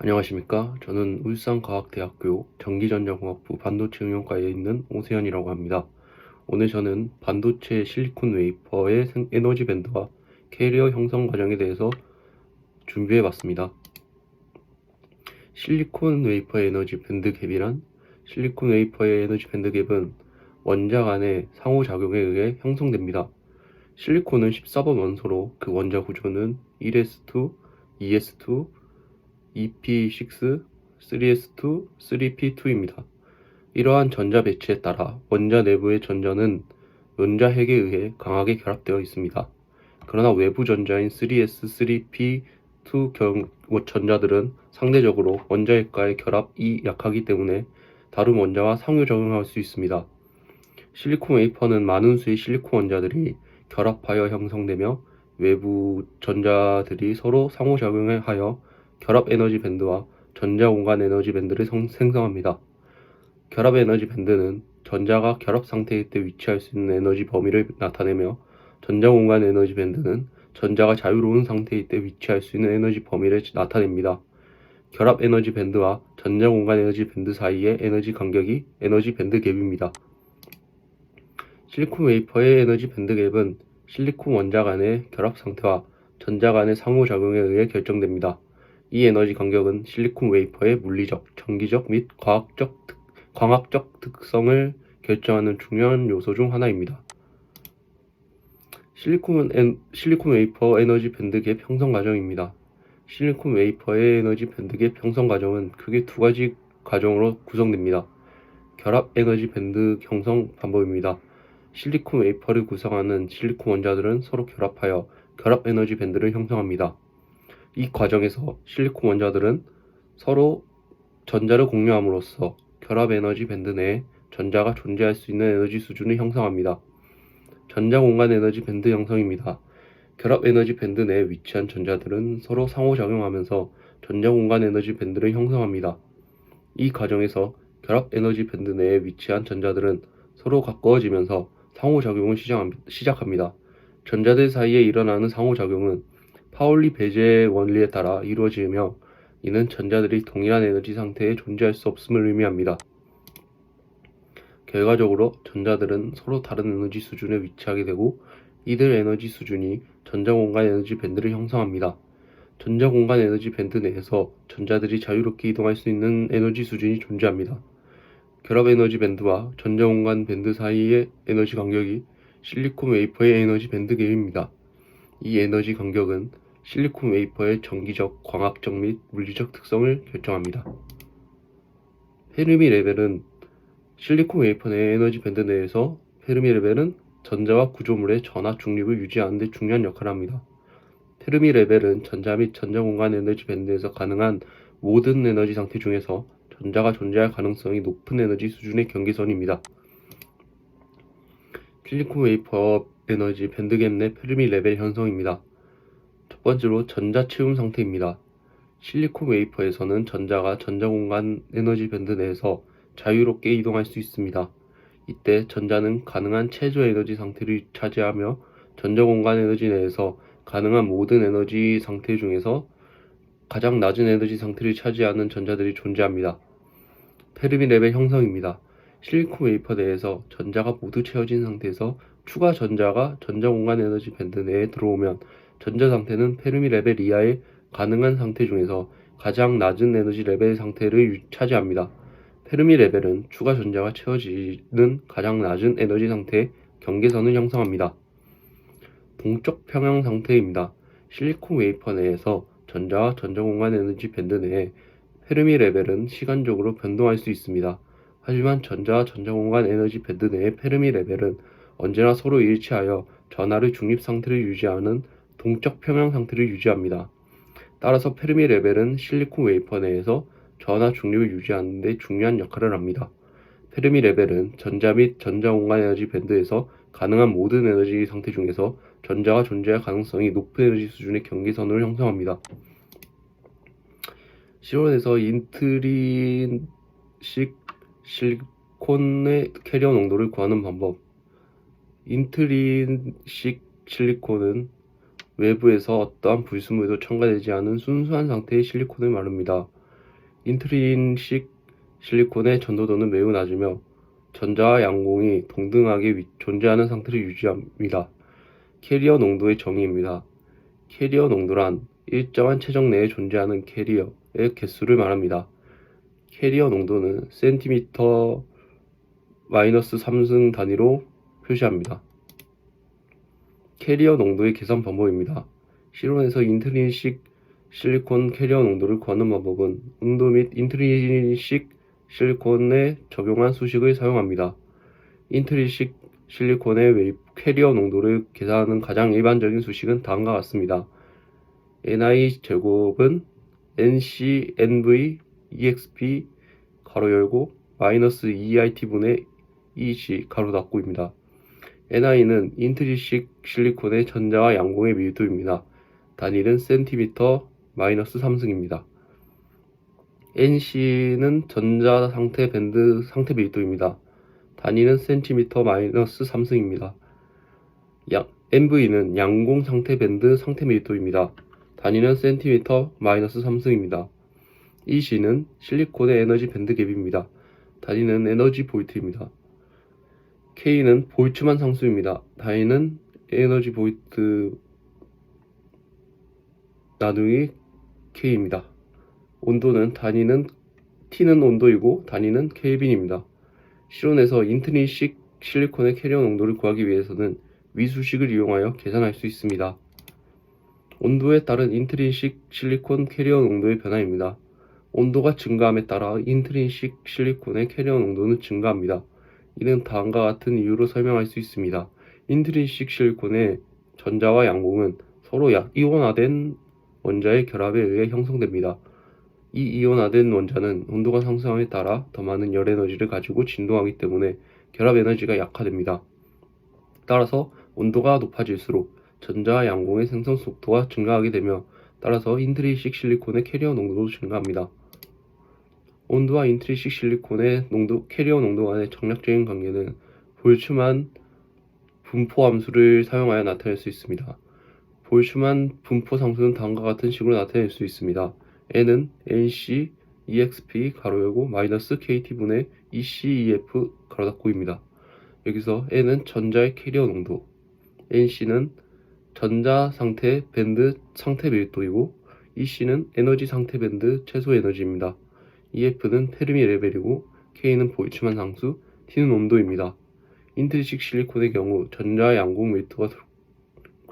안녕하십니까. 저는 울산과학대학교 전기전자공학부 반도체응용과에 있는 오세현이라고 합니다. 오늘 저는 반도체 실리콘 웨이퍼의 에너지 밴드와 캐리어 형성 과정에 대해서 준비해 봤습니다. 실리콘 웨이퍼의 에너지 밴드 갭이란, 실리콘 웨이퍼의 에너지 밴드 갭은 원자 간의 상호작용에 의해 형성됩니다. 실리콘은 14번 원소로 그 원자 구조는 1s2, 2s2, 2p6, 3s2, 3p2입니다. 이러한 전자 배치에 따라 원자 내부의 전자는 원자 핵에 의해 강하게 결합되어 있습니다. 그러나 외부 전자인 3s, 3p2 전자들은 상대적으로 원자 핵과의 결합이 약하기 때문에 다른 원자와 상호작용할 수 있습니다. 실리콘 웨이퍼는 많은 수의 실리콘 원자들이 결합하여 형성되며 외부 전자들이 서로 상호작용하여 결합 에너지 밴드와 전자 공간 에너지 밴드를 생성합니다. 결합 에너지 밴드는 전자가 결합 상태일 때 위치할 수 있는 에너지 범위를 나타내며, 전자 공간 에너지 밴드는 전자가 자유로운 상태일 때 위치할 수 있는 에너지 범위를 나타냅니다. 결합 에너지 밴드와 전자 공간 에너지 밴드 사이의 에너지 간격이 에너지 밴드 갭입니다. 실리콘 웨이퍼의 에너지 밴드 갭은 실리콘 원자 간의 결합 상태와 전자 간의 상호작용에 의해 결정됩니다. 이 에너지 간격은 실리콘 웨이퍼의 물리적, 전기적 및 광학적 특성을 결정하는 중요한 요소 중 하나입니다. 실리콘 웨이퍼 에너지 밴드 갭 형성 과정입니다. 실리콘 웨이퍼의 에너지 밴드 갭 형성 과정은 크게 두 가지 과정으로 구성됩니다. 결합 에너지 밴드 형성 방법입니다. 실리콘 웨이퍼를 구성하는 실리콘 원자들은 서로 결합하여 결합 에너지 밴드를 형성합니다. 이 과정에서 실리콘 원자들은 서로 전자를 공유함으로써 결합 에너지 밴드 내에 전자가 존재할 수 있는 에너지 수준을 형성합니다. 전자 공간 에너지 밴드 형성입니다. 결합 에너지 밴드 내에 위치한 전자들은 서로 상호작용하면서 전자 공간 에너지 밴드를 형성합니다. 이 과정에서 결합 에너지 밴드 내에 위치한 전자들은 서로 가까워지면서 상호작용을 시작합니다. 전자들 사이에 일어나는 상호작용은 파울리 배제 원리에 따라 이루어지며, 이는 전자들이 동일한 에너지 상태에 존재할 수 없음을 의미합니다. 결과적으로 전자들은 서로 다른 에너지 수준에 위치하게 되고, 이들 에너지 수준이 전자공간 에너지 밴드를 형성합니다. 전자공간 에너지 밴드 내에서 전자들이 자유롭게 이동할 수 있는 에너지 수준이 존재합니다. 결합 에너지 밴드와 전자공간 밴드 사이의 에너지 간격이 실리콘 웨이퍼의 에너지 밴드 갭입니다. 이 에너지 간격은 실리콘 웨이퍼의 전기적, 광학적 및 물리적 특성을 결정합니다. 페르미 레벨은 실리콘 웨이퍼 내 에너지 밴드 내에서 페르미 레벨은 전자와 구조물의 전하 중립을 유지하는 데 중요한 역할을 합니다. 페르미 레벨은 전자 및 전자 공간 에너지 밴드에서 가능한 모든 에너지 상태 중에서 전자가 존재할 가능성이 높은 에너지 수준의 경계선입니다. 실리콘 웨이퍼 에너지 밴드 갭 내 페르미 레벨 형성입니다. 첫 번째로 전자 채움 상태입니다. 실리콘 웨이퍼에서는 전자가 전자 공간 에너지 밴드 내에서 자유롭게 이동할 수 있습니다. 이때 전자는 가능한 최저 에너지 상태를 차지하며 전자 공간 에너지 내에서 가능한 모든 에너지 상태 중에서 가장 낮은 에너지 상태를 차지하는 전자들이 존재합니다. 페르미 레벨 형성입니다. 실리콘 웨이퍼 내에서 전자가 모두 채워진 상태에서 추가 전자가 전자 공간 에너지 밴드 내에 들어오면 전자 상태는 페르미 레벨 이하의 가능한 상태 중에서 가장 낮은 에너지 레벨 상태를 차지합니다. 페르미 레벨은 추가 전자가 채워지는 가장 낮은 에너지 상태의 경계선을 형성합니다. 동적 평형 상태입니다. 실리콘 웨이퍼 내에서 전자와 전자 공간 에너지 밴드 내에 페르미 레벨은 시간적으로 변동할 수 있습니다. 하지만 전자와 전자 공간 에너지 밴드 내의 페르미 레벨은 언제나 서로 일치하여 전하를 중립 상태를 유지하는 동적 평형 상태를 유지합니다. 따라서 페르미 레벨은 실리콘 웨이퍼 내에서 전하 중립을 유지하는 데 중요한 역할을 합니다. 페르미 레벨은 전자 및 전자 공간 에너지 밴드에서 가능한 모든 에너지 상태 중에서 전자가 존재할 가능성이 높은 에너지 수준의 경계선을 형성합니다. 실온에서 인트린식 실리콘의 캐리어 농도를 구하는 방법. 인트린식 실리콘은 외부에서 어떠한 불순물도 첨가되지 않은 순수한 상태의 실리콘을 말합니다. 인트린식 실리콘의 전도도는 매우 낮으며 전자와 양공이 동등하게 존재하는 상태를 유지합니다. 캐리어 농도의 정의입니다. 캐리어 농도란 일정한 체적 내에 존재하는 캐리어의 개수를 말합니다. 캐리어 농도는 센티미터 -3승 단위로 표시합니다. 캐리어 농도의 계산 방법입니다. 실온에서 인트린식 실리콘 캐리어 농도를 구하는 방법은 온도 및 인트린식 실리콘에 적용한 수식을 사용합니다. 인트린식 실리콘의 캐리어 농도를 계산하는 가장 일반적인 수식은 다음과 같습니다. ni 제곱은 nc nv exp 가로 열고 마이너스 2it분의 ec 가로 닫고입니다. ni는 인트린식 실리콘의 전자와 양공의 밀도입니다. 단위는 센티미터 -3승입니다. nc는 전자 상태 밴드 상태 밀도입니다. 단위는 센티미터 -3승입니다. nv는 양공 상태 밴드 상태 밀도입니다. 단위는 센티미터 -3승입니다. ec는 실리콘의 에너지 밴드 갭입니다. 단위는 에너지 볼트입니다. k는 볼트만 상수입니다. 단위는 에너지 볼트 나누기 k입니다. 온도는 단위는 T는 온도이고 단위는 켈빈입니다. 실온에서 인트린식 실리콘의 캐리어 농도를 구하기 위해서는 위 수식을 이용하여 계산할 수 있습니다. 온도에 따른 인트린식 실리콘 캐리어 농도의 변화입니다. 온도가 증가함에 따라 인트린식 실리콘의 캐리어 농도는 증가합니다. 이는 다음과 같은 이유로 설명할 수 있습니다. 인트린식 실리콘의 전자와 양공은 서로 이온화된 원자의 결합에 의해 형성됩니다. 이 이온화된 원자는 온도가 상승함에 따라 더 많은 열 에너지를 가지고 진동하기 때문에 결합 에너지가 약화됩니다. 따라서 온도가 높아질수록 전자와 양공의 생성 속도가 증가하게 되며 따라서 인트린식 실리콘의 캐리어 농도도 증가합니다. 온도와 인트린식 실리콘의 캐리어 농도 간의 정략적인 관계는 볼츠만 분포 함수를 사용하여 나타낼 수 있습니다. 볼츠만 분포 상수는 다음과 같은 식으로 나타낼 수 있습니다. n은 nc exp 가로 열고 마이너스 kt분의 ecef 가로 닫고입니다. 여기서 n은 전자의 캐리어 농도, nc는 전자 상태 밴드 상태 밀도이고 ec는 에너지 상태 밴드 최소 에너지입니다. ef는 페르미 레벨이고 k는 볼츠만 상수, t는 온도입니다. 인트린식 실리콘의 경우 전자와 양공 밀도가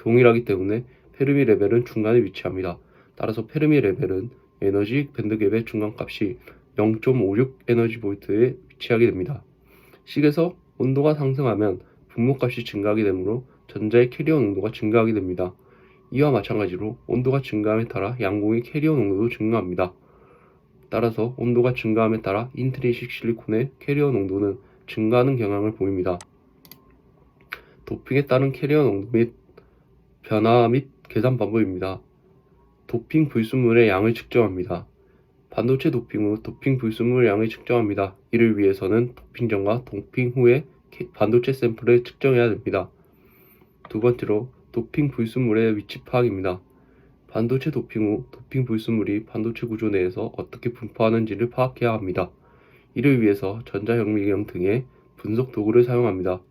동일하기 때문에 페르미 레벨은 중간에 위치합니다. 따라서 페르미 레벨은 에너지 밴드갭의 중간값이 0.56 에너지 볼트에 위치하게 됩니다. 식에서 온도가 상승하면 분모값이 증가하게 되므로 전자의 캐리어 농도가 증가하게 됩니다. 이와 마찬가지로 온도가 증가함에 따라 양공의 캐리어 농도도 증가합니다. 따라서 온도가 증가함에 따라 인트린식 실리콘의 캐리어 농도는 증가하는 경향을 보입니다. 도핑에 따른 캐리어 농도 및 변화 및 계산 방법입니다. 도핑 불순물의 양을 측정합니다. 반도체 도핑 후 도핑 불순물 양을 측정합니다. 이를 위해서는 도핑 전과 도핑 후에 반도체 샘플을 측정해야 됩니다. 두 번째로 도핑 불순물의 위치 파악입니다. 반도체 도핑 후 도핑 불순물이 반도체 구조 내에서 어떻게 분포하는지를 파악해야 합니다. 이를 위해서 전자현미경 등의 분석 도구를 사용합니다.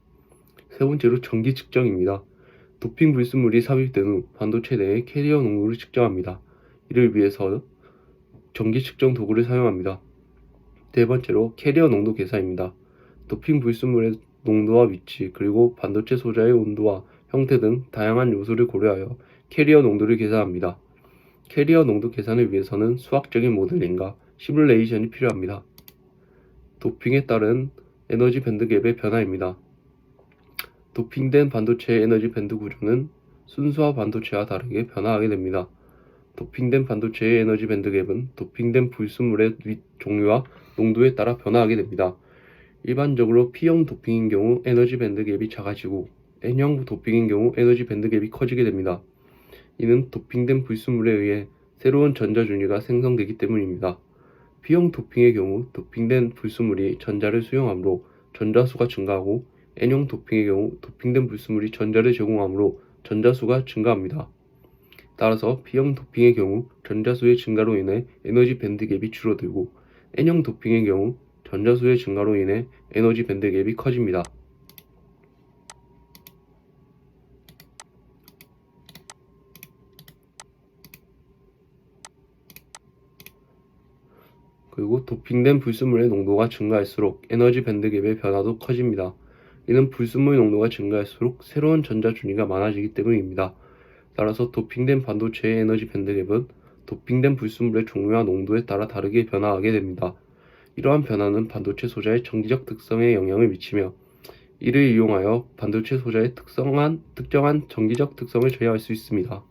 세 번째로 전기 측정입니다. 도핑 불순물이 삽입된 후 반도체 내의 캐리어 농도를 측정합니다. 이를 위해서 전기 측정 도구를 사용합니다. 네 번째로 캐리어 농도 계산입니다. 도핑 불순물의 농도와 위치 그리고 반도체 소자의 온도와 형태 등 다양한 요소를 고려하여 캐리어 농도를 계산합니다. 캐리어 농도 계산을 위해서는 수학적인 모델링과 시뮬레이션이 필요합니다. 도핑에 따른 에너지 밴드갭의 변화입니다. 도핑된 반도체의 에너지 밴드 구조는 순수화 반도체와 다르게 변화하게 됩니다. 도핑된 반도체의 에너지 밴드갭은 도핑된 불순물의 종류와 농도에 따라 변화하게 됩니다. 일반적으로 P형 도핑인 경우 에너지 밴드갭이 작아지고 N형 도핑인 경우 에너지 밴드갭이 커지게 됩니다. 이는 도핑된 불순물에 의해 새로운 전자준위가 생성되기 때문입니다. P형 도핑의 경우 도핑된 불순물이 전자를 수용하므로 전자수가 증가하고 N형 도핑의 경우 도핑된 불순물이 전자를 제공하므로 전자수가 증가합니다. 따라서 P형 도핑의 경우 전자수의 증가로 인해 에너지 밴드 갭이 줄어들고 N형 도핑의 경우 전자수의 증가로 인해 에너지 밴드 갭이 커집니다. 그리고 도핑된 불순물의 농도가 증가할수록 에너지 밴드 갭의 변화도 커집니다. 이는 불순물 농도가 증가할수록 새로운 전자 준위가 많아지기 때문입니다. 따라서 도핑된 반도체의 에너지 밴드 갭은 도핑된 불순물의 종류와 농도에 따라 다르게 변화하게 됩니다. 이러한 변화는 반도체 소자의 정기적 특성에 영향을 미치며 이를 이용하여 반도체 소자의 특정한 정기적 특성을 제어할 수 있습니다.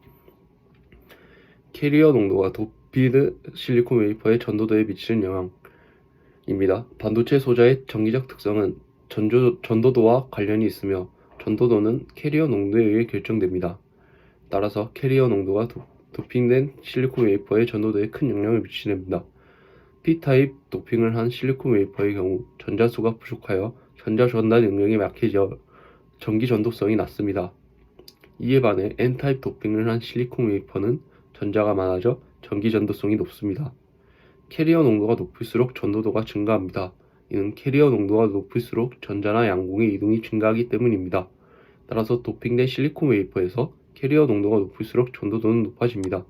캐리어 농도가 도피드 실리콘 웨이퍼의 전도도에 미치는 영향입니다. 반도체 소자의 정기적 특성은 전도도와 관련이 있으며 전도도는 캐리어 농도에 의해 결정됩니다. 따라서 캐리어 농도가 도핑된 실리콘 웨이퍼의 전도도에 큰 영향을 미칩니다. P타입 도핑을 한 실리콘 웨이퍼의 경우 전자수가 부족하여 전자 전달 능력이 약해져 전기 전도성이 낮습니다. 이에 반해 N타입 도핑을 한 실리콘 웨이퍼는 전자가 많아져 전기 전도성이 높습니다. 캐리어 농도가 높을수록 전도도가 증가합니다. 이는 캐리어 농도가 높을수록 전자나 양공의 이동이 증가하기 때문입니다. 따라서 도핑된 실리콘 웨이퍼에서 캐리어 농도가 높을수록 전도도는 높아집니다.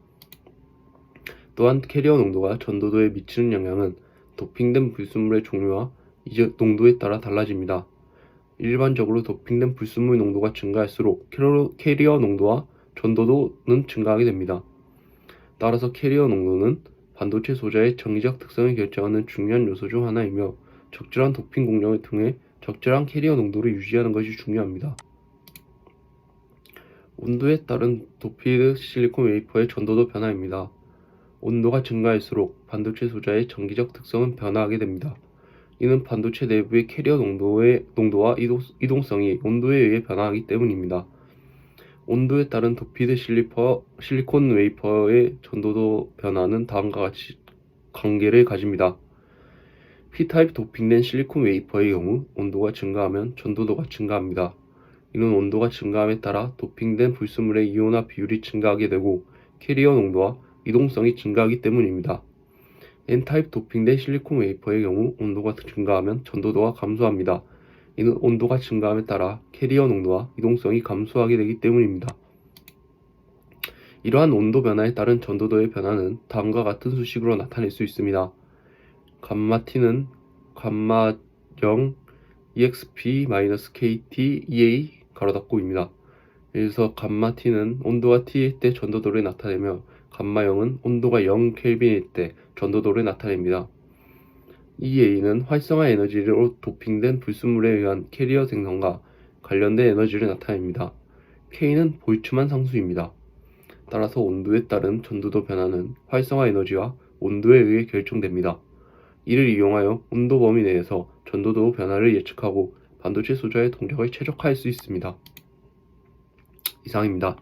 또한 캐리어 농도가 전도도에 미치는 영향은 도핑된 불순물의 종류와 농도에 따라 달라집니다. 일반적으로 도핑된 불순물 농도가 증가할수록 캐리어 농도와 전도도는 증가하게 됩니다. 따라서 캐리어 농도는 반도체 소자의 정기적 특성을 결정하는 중요한 요소 중 하나이며 적절한 도핑 공정을 통해 적절한 캐리어 농도를 유지하는 것이 중요합니다. 온도에 따른 도피드 실리콘 웨이퍼의 전도도 변화입니다. 온도가 증가할수록 반도체 소자의 정기적 특성은 변화하게 됩니다. 이는 반도체 내부의 캐리어 농도와 이동성이 온도에 의해 변화하기 때문입니다. 온도에 따른 도피드 실리콘 웨이퍼의 전도도 변화는 다음과 같이 관계를 가집니다. P타입 도핑된 실리콘 웨이퍼의 경우 온도가 증가하면 전도도가 증가합니다. 이는 온도가 증가함에 따라 도핑된 불순물의 이온화 비율이 증가하게 되고 캐리어 농도와 이동성이 증가하기 때문입니다. N타입 도핑된 실리콘 웨이퍼의 경우 온도가 증가하면 전도도가 감소합니다. 이는 온도가 증가함에 따라 캐리어 농도와 이동성이 감소하게 되기 때문입니다. 이러한 온도 변화에 따른 전도도의 변화는 다음과 같은 수식으로 나타낼 수 있습니다. 감마 T는 감마 0 exp-kt EA 가로닫고입니다. 여기서 감마 T는 온도가 T일 때 전도도를 나타내며 감마 0은 온도가 0켈빈일 때 전도도를 나타냅니다. EA는 활성화 에너지로 도핑된 불순물에 의한 캐리어 생성과 관련된 에너지를 나타냅니다. K는 볼츠만 상수입니다. 따라서 온도에 따른 전도도 변화는 활성화 에너지와 온도에 의해 결정됩니다. 이를 이용하여 온도 범위 내에서 전도도 변화를 예측하고 반도체 소자의 동작을 최적화할 수 있습니다. 이상입니다.